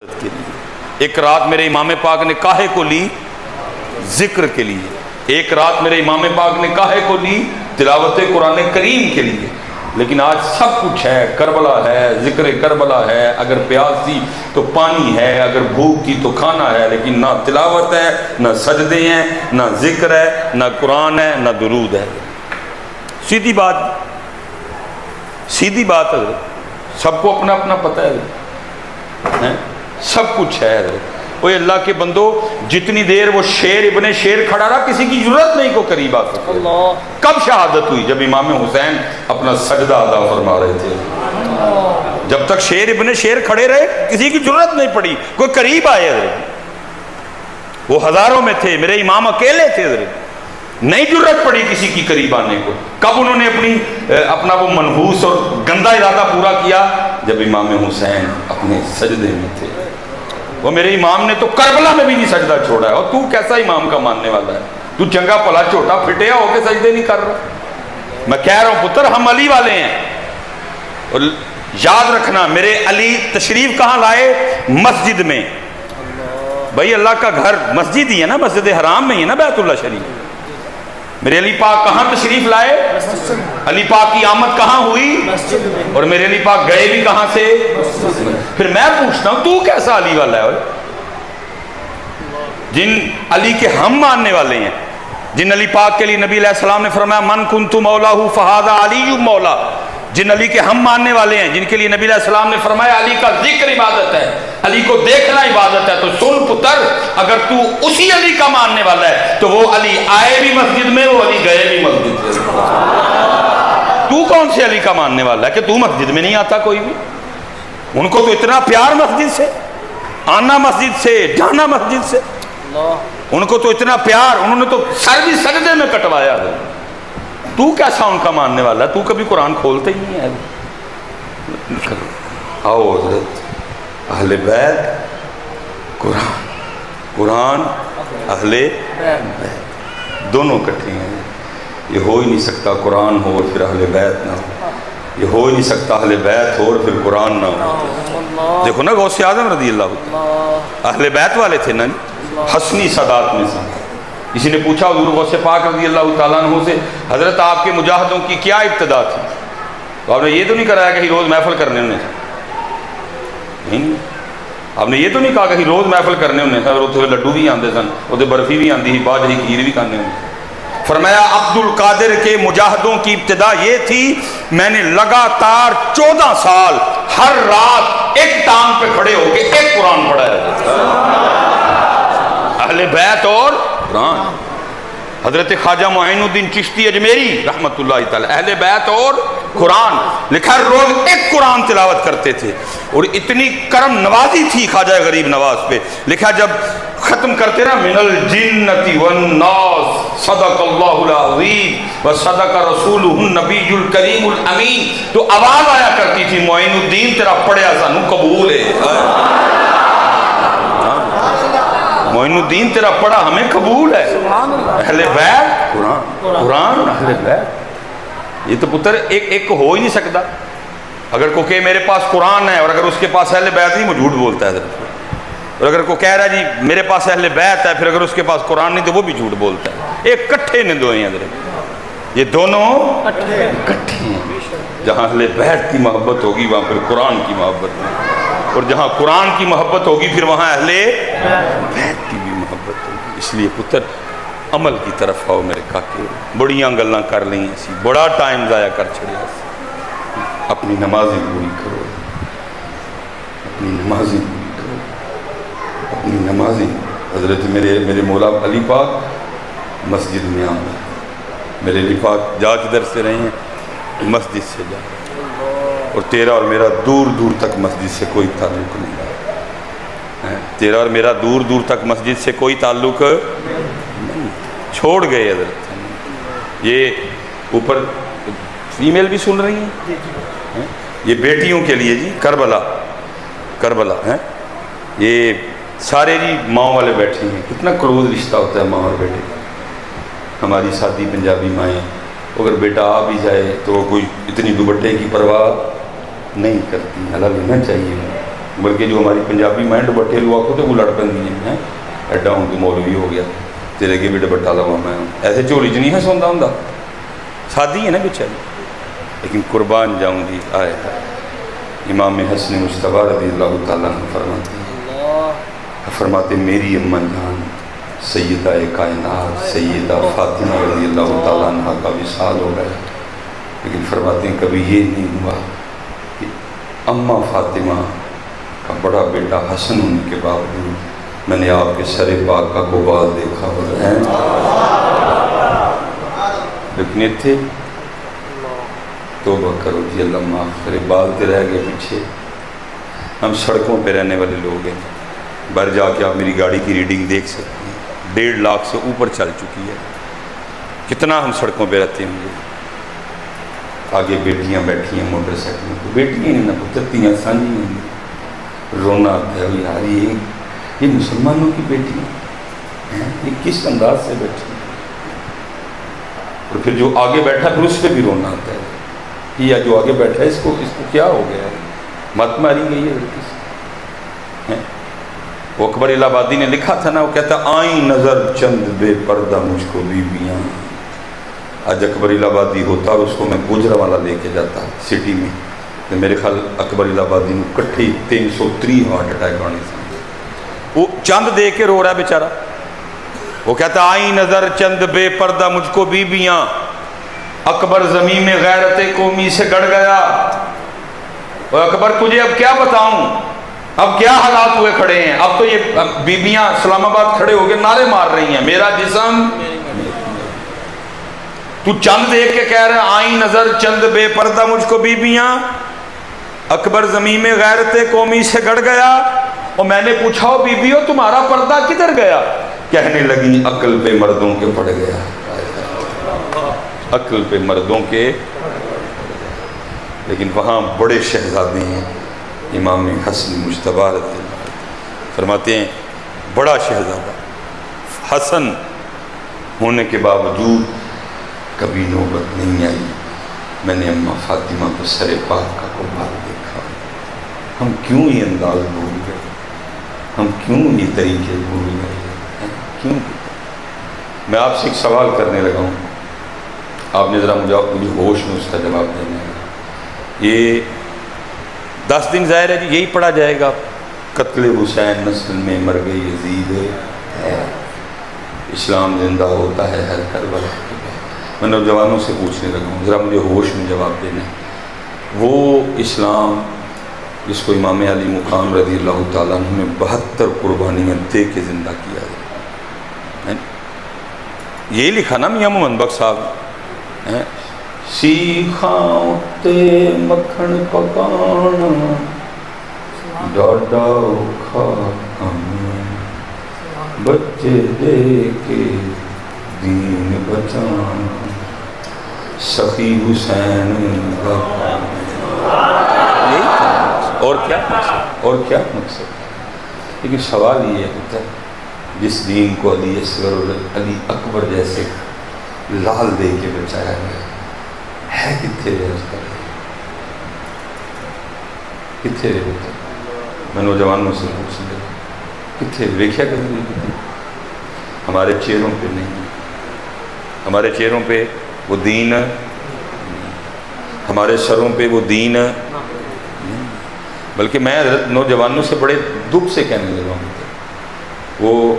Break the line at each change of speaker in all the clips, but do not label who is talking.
کے لیے۔ ایک رات میرے امام پاک نے کاہے کو لی؟ ذکر کے لیے۔ ایک رات میرے امام پاک نے کاہے کو لی؟ تلاوت قرآن کریم کے لیے۔ لیکن آج سب کچھ ہے، کربلا ہے، ذکر کربلا ہے، اگر پیاس تھی تو پانی ہے، اگر بھوک تھی تو کھانا ہے، لیکن نہ تلاوت ہے، نہ سجدے ہیں، نہ ذکر ہے، نہ قرآن ہے، نہ درود ہے۔ سیدھی بات ہے، سب کو اپنا اپنا پتہ ہے، سب کچھ ہے۔ وہ اللہ کے بندو، جتنی دیر وہ شیر ابن شیر کھڑا رہا، کسی کی ضرورت نہیں کو قریب آ سکے۔ کب شہادت ہوئی؟ جب امام حسین اپنا سجدہ ادا فرما رہے تھے۔ جب تک شیر ابن شیر کھڑے رہے کسی کی ضرورت نہیں پڑی کوئی قریب آئے۔ وہ ہزاروں میں تھے، میرے امام اکیلے تھے، نہیں ضرورت پڑی کسی کی قریب آنے کو۔ کب انہوں نے اپنا وہ منحوس اور گندا ارادہ پورا کیا؟ جب امام حسین اپنے سجدے میں تھے۔ وہ میرے امام نے تو کربلا میں بھی نہیں سجدہ چھوڑا ہے، اور تو کیسا امام کا ماننے والا ہے؟ تو چنگا پلا چھوٹا پھٹیا ہو کے سجدے نہیں کر رہا۔ میں کہہ رہا ہوں پتر، ہم علی والے ہیں، اور یاد رکھنا میرے علی تشریف کہاں لائے؟ مسجد میں۔ بھائی اللہ کا گھر مسجد ہی ہے نا، مسجد حرام میں ہی ہے نا بیت اللہ شریف۔ میرے علی پاک کہاں تشریف لائے؟ علی پاک کی آمد کہاں ہوئی؟ اور میرے علی پاک گئے بھی کہاں سے؟ پھر میں پوچھتا ہوں تو کیسا علی والا ہے؟ جن علی کے ہم ماننے والے ہیں، جن علی پاک کے لیے نبی علیہ السلام نے فرمایا من کنت مولاہ فہذا علی مولا، جن علی کے ہم ماننے والے ہیں، جن کے لیے نبی علیہ السلام نے فرمایا علی کا ذکر عبادت ہے، علی کو دیکھنا عبادت ہے، تو سن پتر، اگر تو اسی علی کا ماننے والا ہے تو وہ علی آئے بھی مسجد میں، وہ علی گئے بھی مسجد میں۔ تو کون سے علی کا ماننے والا ہے کہ تو مسجد میں نہیں آتا کوئی بھی؟ ان کو تو اتنا پیار مسجد سے، آنا مسجد سے، جانا مسجد سے، ان کو تو اتنا پیار، انہوں نے تو سر بھی سجدے میں کٹوایا ہے۔ تو کیسا ان کا ماننے والا ہے؟ تو کبھی قرآن کھولتے ہی نہیں ہے۔ آؤ حضرت، اہل بیت، قرآن اہل بیت دونوں کٹھے ہیں۔ یہ ہو ہی نہیں سکتا قرآن ہو اور پھر اہل بیت نہ ہو، یہ ہو ہی نہیں سکتا اہل بیت ہو اور پھر قرآن نہ ہو۔ دیکھو نا غوث اعظم رضی اللہ عنہ اہل بیت والے تھے نا، حسنی سادات میں سے۔ کسی نے پوچھا حضور غوث پاک رضی اللہ تعالیٰ عنہ سے، حضرت آپ کے مجاہدوں کی کیا ابتدا تھی؟ تو آپ نے یہ تو نہیں کرایا کہ روز محفل کرنے انہیں نہیں، آپ نے یہ تو نہیں کہا کہ روز محفل کرنے انہیں تھے، لڈو بھی آندے سن، وہ برفی بھی آندی، باجری کھیر بھی کھانے انہیں۔ فرمایا عبد القادر کے مجاہدوں کی ابتدا یہ تھی، میں نے لگاتار 14 سال ہر رات ایک ٹانگ پہ کھڑے ہو کے ایک قرآن پڑھا ہے۔ اہل بیت اور قرآن۔ حضرت خواجہ معین الدین چشتی اجمیری رحمت اللہ تعالی، اہل بیت اور قرآن، لکھا روز ایک قرآن تلاوت کرتے تھے، اور اتنی کرم نوازی تھی خواجہ غریب نواز پہ، لکھا جب ختم کرتے نا من الجنۃ والناس صدق اللہ العظیم وصدق رسولہ النبی الکریم الامین، تو آواز آیا کرتی تھی معین الدین تیرا پڑھیا سانو قبول ہے، معین الدین تیرا پڑھا ہمیں قبول ہے۔ اہل بیت قرآن اہل بیت، یہ تو پتر ایک ہو ہی نہیں سکتا۔ اگر کوئی کہ میرے پاس قرآن ہے اور اگر اس کے پاس اہل بیت نہیں، وہ جھوٹ بولتا ہے۔ اور اگر کوئی کہہ رہا ہے جی میرے پاس اہل بیت ہے، پھر اگر اس کے پاس قرآن نہیں تو وہ بھی جھوٹ بولتا ہے۔ ایک کٹھے نے دو ہیں حضرت، یہ دونوں کٹھے ہیں۔ جہاں اہل بیت کی محبت ہوگی وہاں پھر قرآن کی محبت ہوگی، اور جہاں قرآن کی محبت ہوگی پھر وہاں اہل بیت کی بھی محبت ہوگی۔ اس لیے پتر عمل کی طرف آؤ میرے کاکے، بڑیاں گلاں کر لیں اسی، بڑا ٹائم ضائع کر چھڑیا سی۔ اپنی نمازیں پوری کرو، اپنی نمازیں پوری کرو، اپنی نمازیں۔ حضرت میرے مولا علی پاک مسجد میں آمد، میرے علی پاک جا کدھر سے رہے ہیں؟ مسجد سے جا، اور تیرا اور میرا دور دور تک مسجد سے کوئی تعلق نہیں ہے، تیرا اور میرا دور دور تک مسجد سے کوئی تعلق نہیں، چھوڑ گئے حضرت۔ یہ اوپر فیمیل بھی سن رہی ہیں، یہ بیٹیوں کے لیے جی کربلا ہیں، یہ سارے جی ماں والے بیٹھے ہیں۔ کتنا کلوز رشتہ ہوتا ہے ماں اور بیٹے کا۔ ہماری سادی پنجابی مائیں، اگر بیٹا آ بھی جائے تو کوئی اتنی دوپٹے کی پرواہ نہیں کرتی، حالانکہ لینا چاہیے، بلکہ جو ہماری پنجابی مائنڈ بٹے لوگ کو تو وہ لڑ پی ہیں ایڈا ہوں تو مولوی ہو گیا تیرے کے بھی ڈبٹا لوا میں ایسے جھولی چ نہیں ہے سوندا ہوں سادی ہے نا بیچاری لیکن قربان جاؤں گی آئے امام حسن مجتبیٰ رضی اللہ تعالیٰ فرماتے میری اماں جان سیدہ کائنات سیدہ فاطمہ رضی اللہ تعالیٰ عنہ کا وصال ہو گیا لیکن فرماتے ہیں کبھی یہ نہیں ہوا کہ اماں فاطمہ کا بڑا بیٹا حسن ہونے کے باوجود میں نے آپ کے سر پاک کا غبار دیکھا ہو رہا ہے لیکن اتنے توبہ کرو جی اللہ معاف کرے بال تے رہ گئے پیچھے ہم سڑکوں پہ رہنے والے لوگ ہیں بر جا کے آپ میری گاڑی کی ریڈنگ دیکھ سکتے ہیں 1.5 لاکھ سے اوپر چل چکی ہے کتنا ہم سڑکوں پہ رہتے ہوں گے آگے بیٹیاں بیٹھی ہیں موٹر سائیکلوں پہ بیٹیاں نہیں نہ پترتیاں سانجی ہیں رونا آتا ہے یار یہ مسلمانوں کی بیٹیاں ہیں یہ کس انداز سے بیٹھی ہیں اور پھر جو آگے بیٹھا پھر اس پہ بھی رونا آتا ہے کہ یا جو آگے بیٹھا ہے اس کو کیا ہو گیا ہے مت ماری گئی ہے لڑکی سے وہ اکبر الہ آبادی نے لکھا تھا نا وہ کہتا آئیں نظر چند بے پردہ مجھ کو بیویاں آج اکبر الہ آبادی ہوتا اور اس کو میں گوجرانوالہ لے کے جاتا سٹی میں تو میرے خیال اکبر الہ آبادی نے کٹھی 303 ہارٹ اٹیک آنے سے وہ چند دے کے رو رہا ہے بیچارہ وہ کہتا آئیں نظر چند بے پردہ مجھ کو بیویاں اکبر زمین میں غیرت قومی سے گڑ گیا اور اکبر تجھے اب کیا بتاؤں اب کیا حالات ہوئے کھڑے ہیں اب تو یہ بیبیاں اسلام آباد کھڑے ہو کے نعرے مار رہی ہیں میرا جسم تو چند دیکھ کے کہہ رہا آئیں نظر چند بے پردہ مجھ کو بیبیاں اکبر زمین میں غیرت قومی سے گڑ گیا اور میں نے پوچھا ہو بیبیو تمہارا پردہ کدھر گیا کہنے لگی عقل پہ مردوں کے پڑ گیا عقل پہ مردوں کے لیکن وہاں بڑے شہزادے ہیں امام حسن مجتبیٰ رضی اللہ فرماتے ہیں بڑا شہزادہ حسن ہونے کے باوجود کبھی نوبت نہیں آئی میں نے اماں فاطمہ کو سر پاک کا قربان دیکھا ہم کیوں یہ انداز بھول گئے ہم کیوں یہ طریقے بھول گئے کیوں میں آپ سے ایک سوال کرنے لگا ہوں آپ نے ذرا مجھے ہوش میں اس کا جواب دینا ہے یہ 10 دن ظاہر ہے جی یہی پڑھا جائے گا قتل حسین نسل میں مر گئی یزید ہے اسلام زندہ ہوتا ہے ہر کربلا کے بعد میں نوجوانوں سے پوچھنے لگا ہوں ذرا مجھے ہوش میں جواب دینا ہے وہ اسلام جس کو امام علی مقام رضی اللہ تعالیٰ عنہ نے 72 قربانیاں دے کے زندہ کیا ہے یہی لکھا نا میاں محمد بخش صاحب سیکھاں تے مکھن پکانا ڈاڈا اوکھا کم بچے دے کے دین بچانا سخی حسین کا یہی تھا اور کیا مقصد لیکن سوال یہ ہوتا ہے جس دین کو علی اصغر اور علی اکبر جیسے لال دے کے بچایا گیا ہے کتنے رہے اس کا کتنے رہے میں نوجوانوں سے پوچھ لے کتنے ویکھیا کریں ہمارے چہروں پہ نہیں ہمارے چہروں پہ وہ دین ہمارے سروں پہ وہ دین بلکہ میں حضرت نوجوانوں سے بڑے دکھ سے کہنے لگا ہوں وہ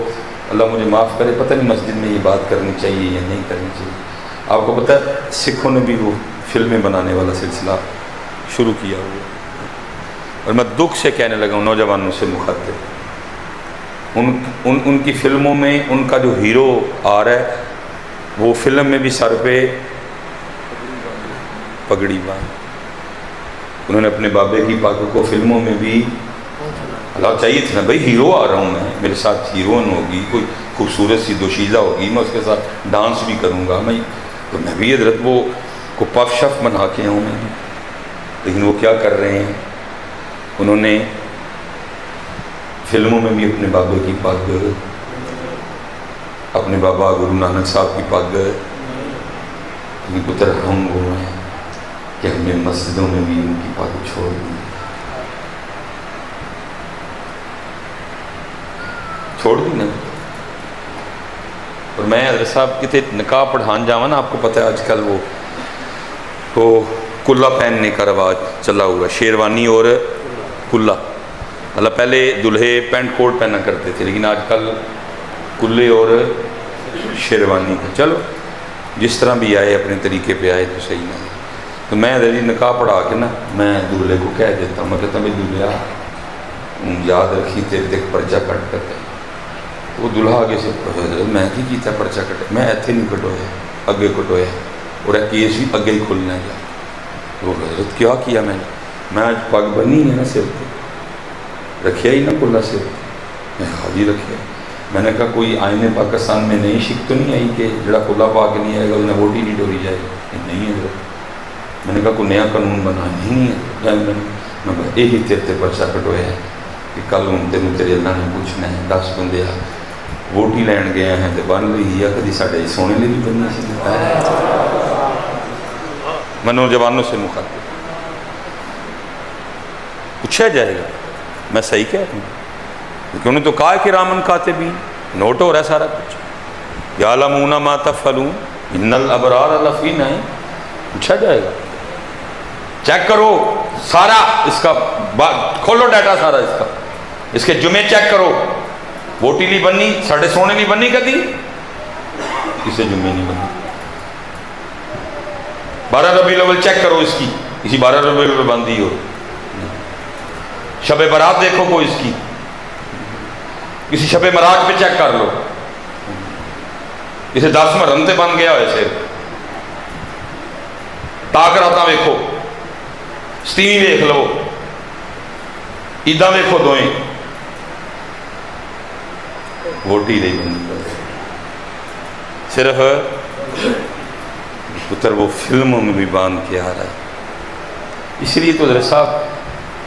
اللہ مجھے معاف کرے پتہ نہیں مسجد میں یہ بات کرنی چاہیے یا نہیں کرنی چاہیے آپ کو پتہ ہے سکھوں نے بھی وہ فلمیں بنانے والا سلسلہ شروع کیا ہوا اور میں دکھ سے کہنے لگا ہوں نوجوانوں سے مخاطب ان کی فلموں میں ان کا جو ہیرو آ رہا ہے وہ فلم میں بھی سر پہ پگڑی باندھ انہوں نے اپنے بابے کی پاک کو فلموں میں بھی اللہ چاہیے تھا نا بھائی ہیرو آ رہا ہوں میں میرے ساتھ ہیروئن ہوگی کوئی خوبصورت سی دوشیزہ ہوگی میں اس کے ساتھ ڈانس بھی کروں گا تو میں بھی حضرت وہ کو پف شف بنا کے آؤں میں لیکن وہ کیا کر رہے ہیں انہوں نے فلموں میں بھی اپنے بابے کی پگ اپنے بابا گرو نانک صاحب کی پگ پتر ہم وہ ہیں کہ ہم نے مسجدوں میں بھی ان کی پگ چھوڑ دی چھوڑ دی نا. اور میں حضرت صاحب کتے نکاح پڑھان جاواں نا، آپ کو پتہ ہے آج کل وہ کلہ پہننے کا رواج چلا ہوا، شیروانی اور کلہ. اللہ پہلے دلہے پینٹ کوٹ پہنا کرتے تھے، لیکن آج کل کلے اور شیروانی کا. چلو جس طرح بھی آئے اپنے طریقے پہ آئے تو صحیح نہ. تو میں نکاح پڑھا کے نا میں دولہے کو کہہ دیتا ہوں، میں کہتا ہوں بھائی دولہا یاد رکھی تیرے تک پرچہ کٹ کرتا ہے. وہ دلہا آگے سے میں کی کیتا پرچہ کٹے، میں ایتھے نہیں کٹویا، اگے کٹویا، اور کیس بھی اگے ہی کھلنا گیا. وہ حضرت کیا کیا میں آج پگ بنی ہے نا سر پہ، رکھیا ہی نا کھلا سر پہ. میں حاجی رکھیا. میں نے کہا کوئی آئین پاکستان میں نئی شک تو نہیں آئی کہ جڑا کھلا پا کے نہیں آئے گا انہیں ووٹ ہی نہیں ڈوری جائے گا؟ نہیں ہے. میں نے کہا کوئی نیا قانون بنا نہیں ہے. میں یہی تیرے پرچہ کٹویا ہے کہ کل ہوں تینوں تیرے اللہ نے پوچھنا ہے 10 بندے آ ووٹ ہی لین گئے ہیں تو بن رہی ہے کدی ساڈے سونے لی بھی بنی سی. میں نوجوانوں سے مخاطب پوچھا جائے گا میں صحیح کہہ رہا ہوں، کیونکہ انہوں نے تو کہا کہ رامن کاتبین، نوٹ ہو رہا ہے سارا کچھ. یعلمون ما تفعلون ان الابرار لفی نعیم. پوچھا جائے گا، چیک کرو سارا اس کا، کھولو ڈیٹا سارا اس کا، اس کے جمعے چیک کرو. ووٹی لی بنی ساڑھے سونے لی بنی کدی کسے جمعے نہیں بنی. 12 ربیع الاول چیک کرو اس کی، کسی 12 ربیع الاول باندھی ہو. شب برات دیکھو کوئی اس کی، کسی شب معراج پہ چیک کر لو، اسے 10 محرم تے بن گیا ہوئے سے. تاک راتاں ویکھو، ستیویں ویکھ لو، عیداں ویکھو دوئیں. ووٹی نہیں بنی صرف پتر وہ فلموں میں بھی باندھ کے آ رہا ہے. اس لیے تو حضرت صاحب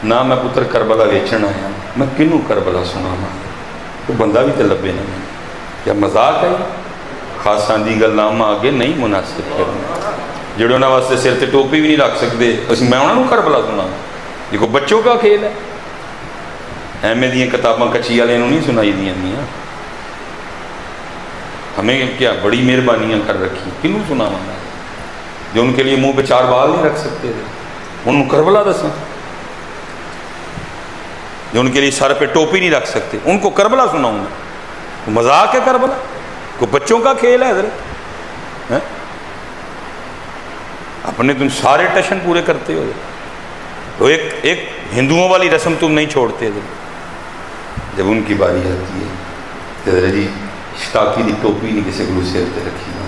نہ میں پتر کربلا ویچن آیا، میں کنوں کربلا سنا نا. وہ بندہ بھی تو لبے نا. کیا مذاق ہے؟ خاصاں دی گلاں آگے نہیں مناسب کرنا. جڑے انہوں واسطے سر تے ٹوپی بھی نہیں رکھ سکتے، میں انہوں نے کربلا سنا. یہ کوئی بچوں کا کھیل ہے. ایمے دیاں کتاباں کچی والے نہیں سنائی دیاں میاں. ہمیں کیا بڑی مہربانیاں کر رکھی، کنوں سناواں گا جو ان کے لیے منہ پہ 4 بال نہیں رکھ سکتے تھے. انہوں نے کربلا دساں. جو ان کے لیے سر پہ ٹوپی نہیں رکھ سکتے ان کو کربلا سناؤں گا. مذاق ہے کربلا؟ کوئی بچوں کا کھیل ہے حضرت؟ اپنے تم سارے ٹشن پورے کرتے ہو تو ایک ہندوؤں والی رسم تم نہیں چھوڑتے. جب ان کی باری آتی ہے تو جی شتاکی دی ٹوپی نہیں کسی گلو سیر تے رکھی نا.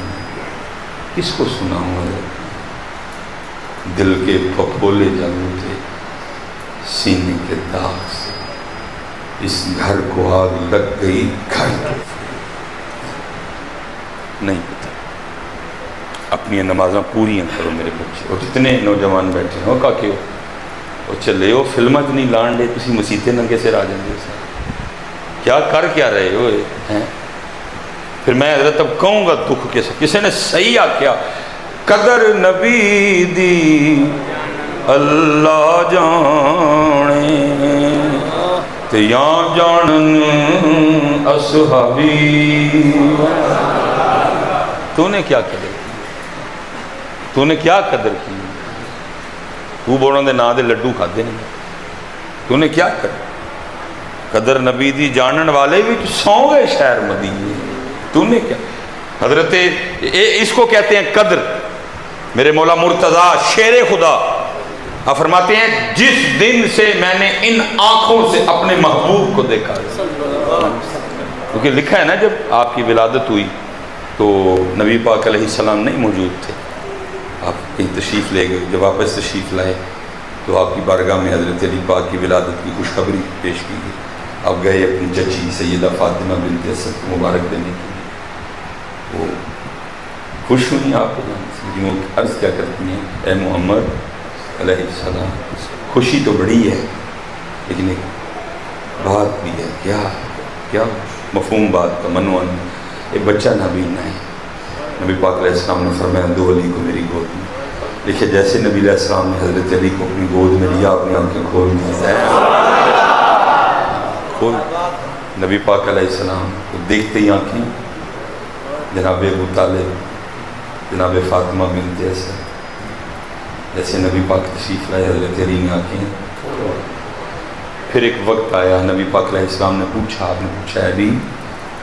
کس کو سناؤں گا؟ دل کے پھپھولے جلوں تھے سینے کے داغ سے، اس گھر کو آگ لگ گئی گھر نہیں پتا. اپنی نمازاں پوریاں کرو میرے بچے. اور جتنے نوجوان بیٹھے ہو کا کہ وہ چلے ہو فلمیں تو نہیں لان دے تسی مسیطے ننگے سے آ جاندے کیا کر کیا رہے ہو ہیں. پھر میں حضرت اب کہوں گا دکھ کسی نے صحیح آکیا قدر نبی دی اللہ جانے تے یا جانن اصحابی. تو نے کیا قدر کی؟ تو نے کیا قدر کی؟ تو بوڑوں دے نا دے لڈو کھادے نہیں. تو نے کیا قدر نبی دی جانن والے بھی سو گئے شہر مدینے. تو نے کیا؟ حضرت اس کو کہتے ہیں قدر. میرے مولا مرتضیٰ شیر خدا آپ فرماتے ہیں جس دن سے میں نے ان آنکھوں سے اپنے محبوب کو دیکھا. کیونکہ لکھا ہے نا جب آپ کی ولادت ہوئی تو نبی پاک علیہ السلام نہیں موجود تھے، آپ کہیں تشریف لے گئے. جب واپس تشریف لائے تو آپ کی بارگاہ میں حضرت علی پاک کی ولادت کی خوشخبری پیش کی گئی. آپ گئے اپنی چچی سیدہ فاطمہ بنت اسد کو مبارک دینے کے لیے. وہ خوش ہوئی آپ کو جانے سے، لیکن وہ عرض کیا کرتی ہیں اے محمد علیہ السلام خوشی تو بڑی ہے لیکن ایک بات بھی ہے. کیا مفہوم بات کا منوان ایک بچہ نابینا ہے. نبی پاک علیہ السلام نے فرمایا دو علی کو میری گود میں. دیکھیں جیسے نبی علیہ السلام نے حضرت علی کو اپنی گود میں لیا اپنی آنکھیں کھول دی. نبی پاک علیہ السلام کو دیکھتے ہی آنکھیں جناب ابو طالب، جناب فاطمہ بنت اسد، جیسے نبی پاک تشریف لائے حضرت علی نے آنکھیں. پھر ایک وقت آیا نبی پاک علیہ السلام نے پوچھا، آپ نے پوچھا علی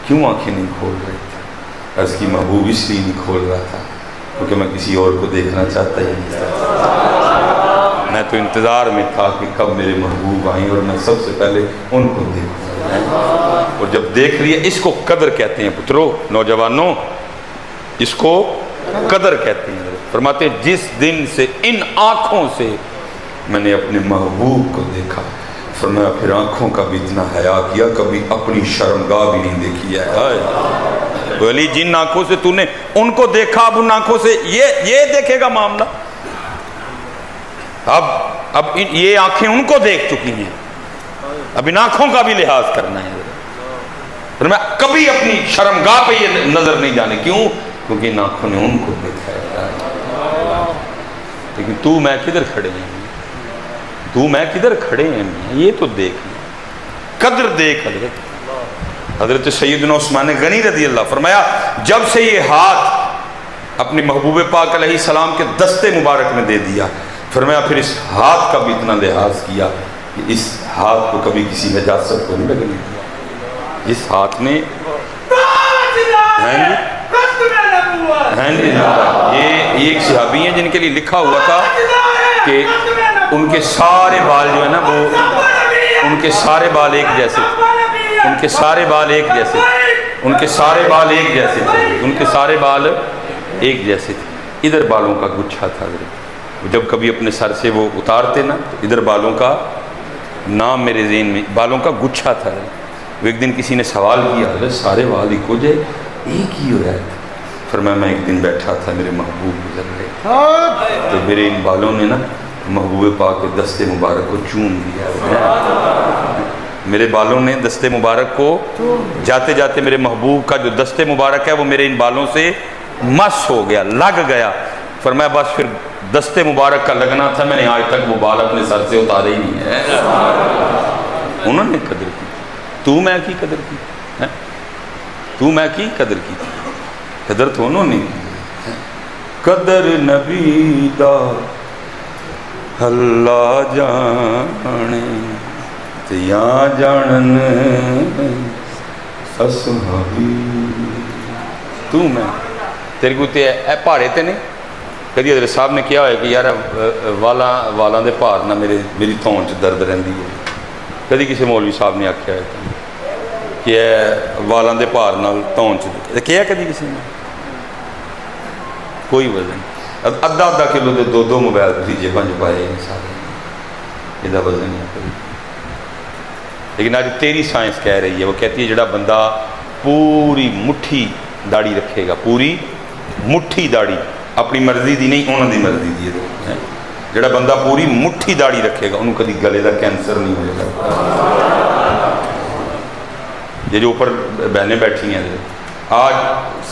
کیوں آنکھیں نہیں کھول رہے تھے؟ عرض کی محبوب اس لیے نہیں کھول رہا تھا کیونکہ میں کسی اور کو دیکھنا چاہتا ہی نہیں تھا. میں تو انتظار میں تھا کہ کب میرے محبوب آئیں اور میں سب سے پہلے ان کو دیکھوں. اور جب دیکھ لیا، اس کو قدر کہتے ہیں پترو، نوجوانوں، اس کو قدر کہتے ہیں. فرماتے ہیں جس دن سے ان آنکھوں سے میں نے اپنے محبوب کو دیکھا، فرمایا پھر آنکھوں کا بھی اتنا حیا کیا، کبھی اپنی شرمگاہ بھی نہیں دیکھی ہے. بولی جن آنکھوں سے تو نے ان کو دیکھا، اب ان آنکھوں سے یہ دیکھے گا معاملہ. اب یہ آنکھیں ان کو دیکھ چکی ہیں، اب ان آنکھوں کا بھی لحاظ کرنا ہے. میں کبھی اپنی شرمگاہ پہ یہ نظر نہیں جانے. کیوں؟ کیونکہ ان آنکھوں نے ان کو دیکھا ہے. لیکن تو میں کدھر کھڑے ہیں، تو میں کدھر کھڑے ہیں، یہ تو دیکھ قدر دیکھ. حضرت سیدنا عثمان غنی رضی اللہ فرمایا جب سے یہ ہاتھ اپنے محبوب پاک علیہ السلام کے دستے مبارک میں دے دیا، فرمایا پھر اس ہاتھ کا بھی اتنا لحاظ کیا کہ اس ہاتھ کو کبھی کسی نجاست کو نہیں لگنے دیا. اس ہاتھ نے یہ ایک صحابی ہیں جن کے لیے لکھا ہوا تھا کہ ان کے سارے بال جو ہے نا وہ ان کے سارے بال ایک جیسے تھے، ان کے سارے بال ایک جیسے تھے، ان کے سارے بال ایک جیسے تھے، ان کے سارے بال ایک جیسے تھے. ادھر بالوں کا گچھا تھا. جب کبھی اپنے سر سے وہ اتارتے نا تو ادھر بالوں کا نام میرے ذہن میں، بالوں کا گچھا تھا. وہ ایک دن کسی نے سوال کیا حضرت سارے بال ایک ہو جائے ایک ہی ہو رہا تھا. فرمایا میں ایک دن بیٹھا تھا، میرے محبوب گزر گئے تو میرے ان بالوں نے نا محبوب پاک کے دستے مبارک کو چوم دیا. میرے بالوں نے دستے مبارک کو جاتے جاتے میرے محبوب کا جو دستے مبارک ہے وہ میرے ان بالوں سے مس ہو گیا، لگ گیا. فرمایا بس پھر دستے مبارک کا لگنا تھا، میں نے آج تک وہ بال اپنے سر سے اتارے ہی نہیں ہے. انہوں نے قدر کی، تو میں کی قدر کی ہے؟ تو میں کی قدر کی؟ قدر تو انہوں نے کی. قدر نبی دا اللہ جانے یا جانن اصحابی. تو میں تیرے کو تے اے پہاڑے تے نہیں کدی حضرت صاحب نے کیا ہے کہ یار والاں دے پہاڑ نہ میری تھون چ درد رہندی ہے. کدی کسی مولوی صاحب نے آکھیا ہے کہ والاں دے پہاڑ نال تھون چ کیا کدی کسی نے؟ کوئی وزن ادھا کلو دے دو موبائل تھی جیباں چ پائے سارے، یہ وزن ہے. لیکن آج تیری سائنس کہہ رہی ہے، وہ کہتی ہے جڑا بندہ پوری مٹھی داڑھی رکھے گا، پوری مٹھی داڑھی، اپنی مرضی دی نہیں انہوں دی مرضی دی ہے، جڑا بندہ پوری مٹھی داڑھی رکھے گا انہوں کدی گلے دا کینسر نہیں ہوئے گا. یہ جو اوپر بہنیں بیٹھی ہیں آج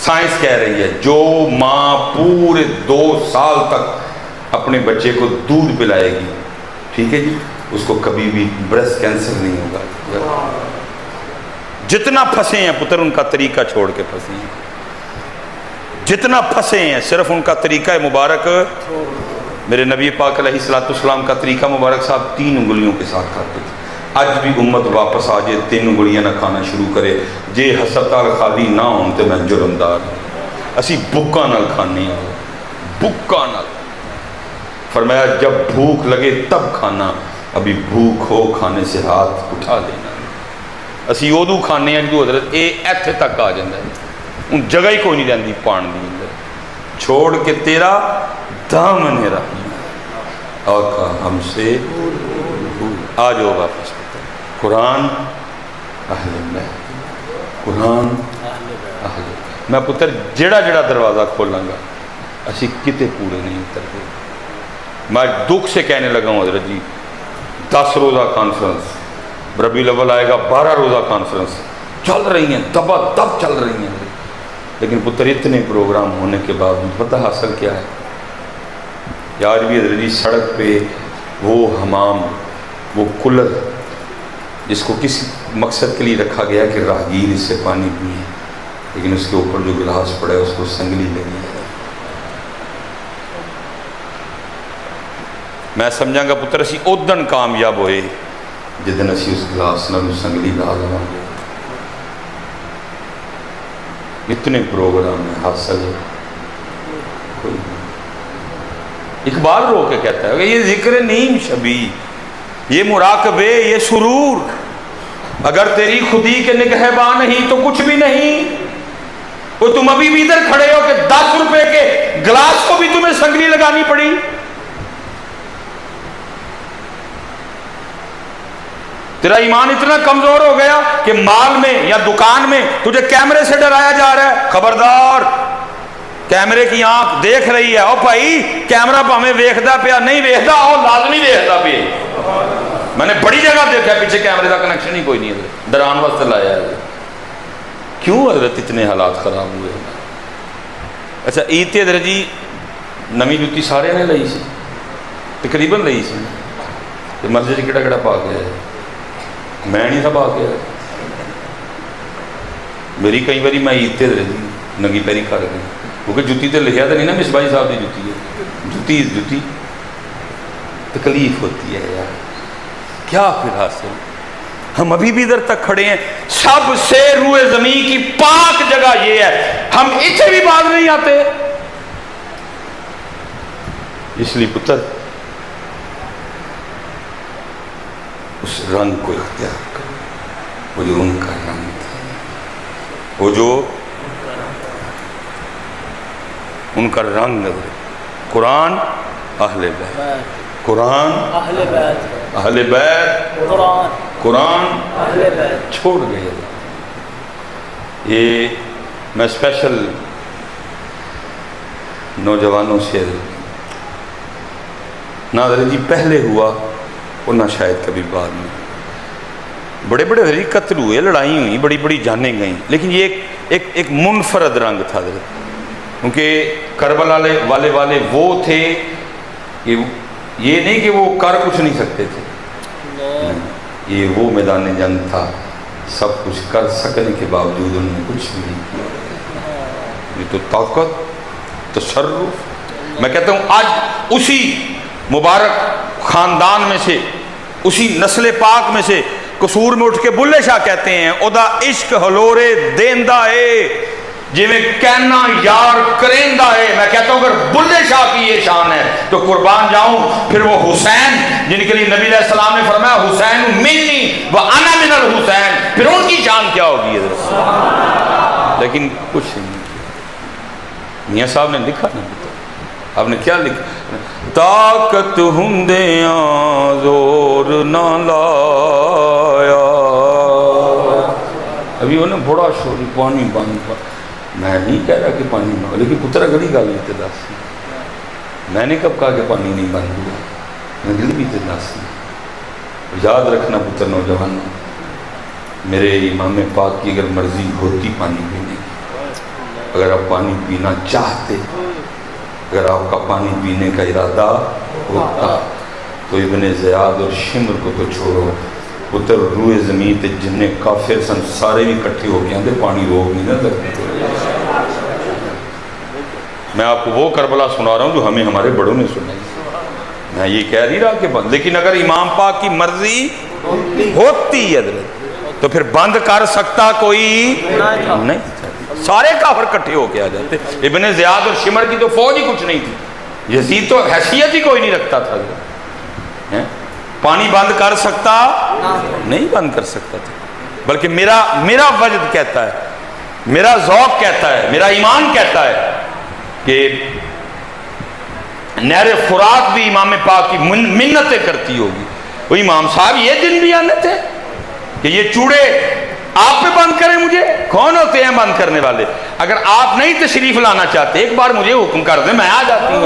سائنس کہہ رہی ہے جو ماں پورے 2 سال تک اپنے بچے کو دودھ پلائے گی، ٹھیک ہے جی، اس کو کبھی بھی بریسٹ کینسر نہیں ہوگا. جتنا پھنسے ہیں پتر ان کا طریقہ چھوڑ کے پھنسے ہیں، جتنا پھنسے ہیں صرف ان کا طریقہ مبارک. میرے نبی پاک علیہ السلام کا طریقہ مبارک صاحب 3 انگلیوں کے ساتھ کھاتے تھے. اج بھی امت واپس آ جائے 3 انگلیاں نہ کھانا شروع کرے، جے ہسپتال خالی نہ ہون تے میں جرمدار. اسی بکاں نال کھانے ہیں، بکاں نال. فرمایا جب بھوک لگے تب کھانا، ابھی بھوک ہو کھانے سے ہاتھ اٹھا دینا. اسی ادو کھانے ہیں جو حضرت ایتھے تک آ جاتا ہے، ان جگہ ہی کوئی نہیں رہتی پان دی اندر. چھوڑ کے تیرا دامن رحمت آقا ہم سے آ جاؤ واپس. قرآن اہل بیت، قرآن اہل بیت. میں پتر جڑا دروازہ کھولاں گا اسی کتے پورے نہیں اترتے. میں دکھ سے کہنے لگا ہوں حضرت جی 10 روزہ کانفرنس، ربیع الاول آئے گا 12 روزہ کانفرنس چل رہی ہیں، دبا دب چل رہی ہیں. لیکن پتر اتنے پروگرام ہونے کے بعد پتہ حاصل کیا ہے؟ آج بھی حضرت جی سڑک پہ وہ حمام، وہ کولر جس کو کسی مقصد کے لیے رکھا گیا کہ راہگیر اس سے پانی پیے، لیکن اس کے اوپر جو گلاس پڑا ہے اس کو سنگلی لگی ہے۔ میں سمجھاں گا پتر اسی ادن کامیاب ہوئے جدن اسی اس گلاس نال سنگلی لا لواں گے۔ اتنے پروگرام میں حاصل ہے کوئی نہیں۔ اقبال رو کے کہتا ہے کہ یہ ذکر نیم شبی، یہ مراقبے، یہ سرور، اگر تیری خودی کے نگہباں نہیں تو کچھ بھی نہیں۔ وہ تم ابھی بھی ادھر کھڑے ہو کہ 10 روپے کے گلاس کو بھی تمہیں سنگلی لگانی پڑی۔ تیرا ایمان اتنا کمزور ہو گیا کہ مال میں یا دکان میں تجھے کیمرے سے ڈرایا جا رہا ہے، خبردار کیمرے کی آنکھ دیکھ رہی ہے، او بھائی کیمرہ ہمیں ویکھدا پیا، نہیں ویکھدا او لازمی ویکھدا پیا۔ میں نے بڑی جگہ دیکھا پیچھے کیمرے کا کنیکشن ہی کوئی نہیں ہے، ڈران واسطے لایا ہے۔ کیوں حضرت اتنے حالات خراب ہوئے؟ اچھا عید تے حضرت جی نویں جُتی سارے نے لئی سی، تقریباً لئی سی، تے مسجد کیڑا کیڑا پا گیا ہے؟ میں نہیں تھا پا گیا، میری کئی باری میں عید تے حضرت جی ننگی پیری کر گئی، کیونکہ جُتی تے لکھیا تو نہیں نا مصباحی صاحب کی جُتی ہے، جُتی تکلیف ہوتی ہے یار، کیا پھر حاصل؟ ہم ابھی بھی ادھر تک کھڑے ہیں، سب سے روئے زمین کی پاک جگہ یہ ہے، ہم اتنے بھی باز نہیں آتے۔ اس لیے پتر اس رنگ کو اختیار کرو، وہ جو ان کا رنگ تھا، وہ جو ان کا رنگ ہے۔ قرآن اہل بیت، قرآن اہل بیت، قرآن چھوڑ گئے۔ یہ میں اسپیشل نوجوانوں سے نہ حضرت جی پہلے ہوا اور نہ شاید کبھی بعد میں، بڑے بڑے حضرت قتل ہوئے، لڑائی ہوئی، بڑی بڑی جانیں گئیں، لیکن یہ ایک منفرد رنگ تھا حضرت، کیونکہ کربلا والے وہ تھے کہ یہ نہیں کہ وہ کر کچھ نہیں سکتے تھے، یہ وہ میدان جنگ تھا، سب کچھ کر سکنے کے باوجود انہوں نے کچھ بھی نہیں کیا۔ یہ تو طاقت، تصرف، میں کہتا ہوں آج اسی مبارک خاندان میں سے، اسی نسل پاک میں سے قصور میں اٹھ کے بلے شاہ کہتے ہیں ادا عشق ہلورے دیندہ ہے جی میں کہنا یار کریندہ ہے۔ میں کہتا ہوں اگر بلے شاہ کی یہ شان ہے تو قربان جاؤں پھر وہ حسین جن کے لیے نبی علیہ السلام نے فرمایا حسین منی و انا من الحسین، پھر ان کی شان کیا ہوگی؟ لیکن کچھ نہیں۔ میاں صاحب نے لکھا نا، آپ نے کیا لکھا؟ طاقت ہندیاں زور نہ لایا۔ ابھی وہ نا بڑا شوری پانی بند پا، میں نہیں کہہ رہا کہ پانی نہ ہو، لیکن پتر گڑی گال ابتدا سی، میں نے کب کہا کہ پانی نہیں بند ہوا، میں گلی بھی ابتدا سی۔ یاد رکھنا پتر نوجوانوں، میرے امام پاک کی اگر مرضی ہوتی پانی پینے کی، اگر آپ پانی پینا چاہتے، اگر آپ کا پانی پینے کا ارادہ ہوتا تو ابن زیاد اور شمر کو تو چھوڑو، پتر روئے زمین تے جنہیں کافر سن سارے بھی کٹھے ہو گئے ہیں، پانی روک نہیں نہ لگتے۔ میں آپ کو وہ کربلا سنا رہا ہوں جو ہمیں ہمارے بڑوں نے سنائی، میں یہ کہہ نہیں رہا کہ بند، لیکن اگر امام پاک کی مرضی ہوتی ہے تو پھر بند کر سکتا کوئی نہیں، سارے کافر کٹھے ہو کے آ جاتے۔ ابن زیاد اور شمر کی تو فوج ہی کچھ نہیں تھی، یزید تو حیثیت ہی کوئی نہیں رکھتا تھا، پانی بند کر سکتا نہیں، بند کر سکتا تھا، بلکہ میرا وجد کہتا ہے، میرا ذوق کہتا ہے، میرا ایمان کہتا ہے کہ نہر فرات بھی امام پاک کی منتیں کرتی ہوگی۔ وہ امام صاحب یہ دن بھی آنے تھے کہ یہ چوڑے آپ پہ بند کریں، مجھے کون ہوتے ہیں بند کرنے والے؟ اگر آپ نہیں تشریف لانا چاہتے ایک بار مجھے حکم کر دیں، میں آ جاتی ہوں۔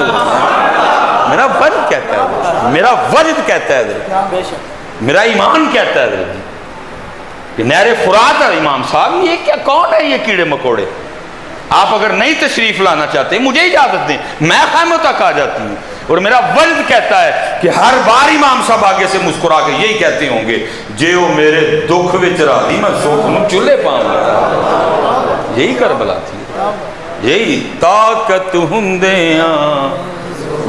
میرا وجد کہتا ہے، میرا وجد کہتا ہے، میرا ایمان کہتا ہے کہ نہر فرات ہے امام صاحب، یہ کیا کون ہے یہ کیڑے مکوڑے؟ آپ اگر نہیں تشریف لانا چاہتے مجھے اجازت دیں، میں خیموں تک آ جاتی ہوں۔ اور میرا وجد کہتا ہے کہ ہر بار امام صاحب آگے سے مسکرا کے یہی کہتے ہوں گے جیو میرے دکھ وچ راضی میں سوکھ نو چولہے پاؤں گا. یہی کربلا تھی, یہی طاقت ہندیاں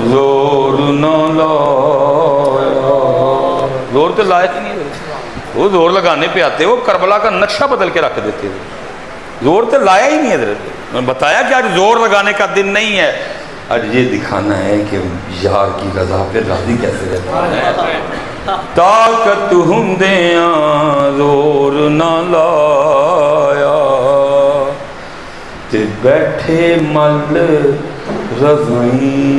زور نہ لایا. زور تو لایا ہی نہیں, وہ زور لگانے پہ آتے, وہ کربلا کا نقشہ بدل کے رکھ دیتے تھے. زور تو لایا ہی نہیں حضرت. میں بتایا کہ آج زور لگانے کا دن نہیں ہے, آج یہ دکھانا ہے کہ یار کی رضا پہ راضی کیسے رہتا ہے. طاقت ہندیاں زور نہ لایا تے بیٹھے مل رضائیں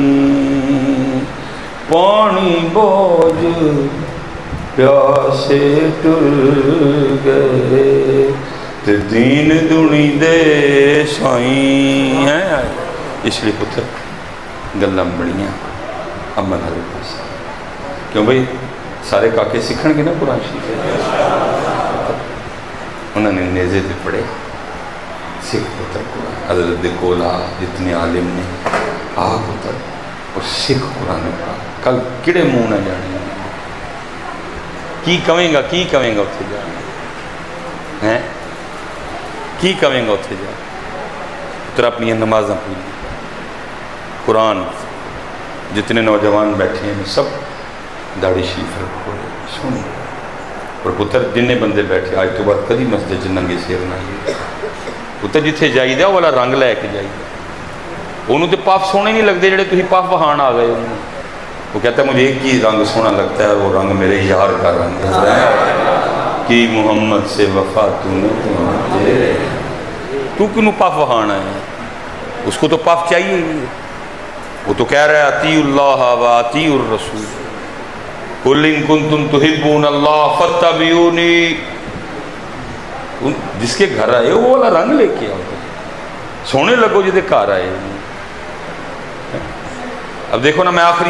پانی بوجھ پیاسے ٹر گئے تے دین دنی دے سائیں ہیں. اس لیے پتر گلاں بڑیاں عمل والے پاس کیوں بھائی سارے کاکے سیکھن گے نا قرآن شریف, انہوں نے نیزے تے پڑھے سکھ پتر قرآن. حضرت کولا جتنے عالم نے آ پتر اور سکھ قرآن پڑھا. کل کڑے منہ نہ جانے کی کہیں گا, کی کہیں گا اتنے جا ہیں, کی کہیں گا اتنے جا. پتر اپنی نمازاں پوری, قرآن جتنے نوجوان بیٹھے ہیں سب داڑھی شریف رکھو سنو. اور پتر جن بندے بیٹھے آج تو بعد کدی مسجد ننگے سیر نہ آئیے. پتر جتھے جائی وہ والا رنگ لے کے جائی, انہوں تو پاف سونے نہیں لگتے جڑے تھی پاف بہان آ گئے. وہ کہتا ہے مجھے ایک ہی رنگ سونا لگتا ہے, وہ رنگ میرے یار کا رنگ ہے کہ محمد سے وفا تو کیوں پاف بہانا ہے. اس کو تو پاف چاہیے ہی. وہ تو کہہ رہا ہے اطیعوا اللہ و اطیعوا الرسول قل ان کنتم تحبون اللہ فاتبعونی. جس کے گھر آئے وہ والا رنگ لے کے آؤ, سونے لگو جدے گھر آئے. اب دیکھو نا, میں آخری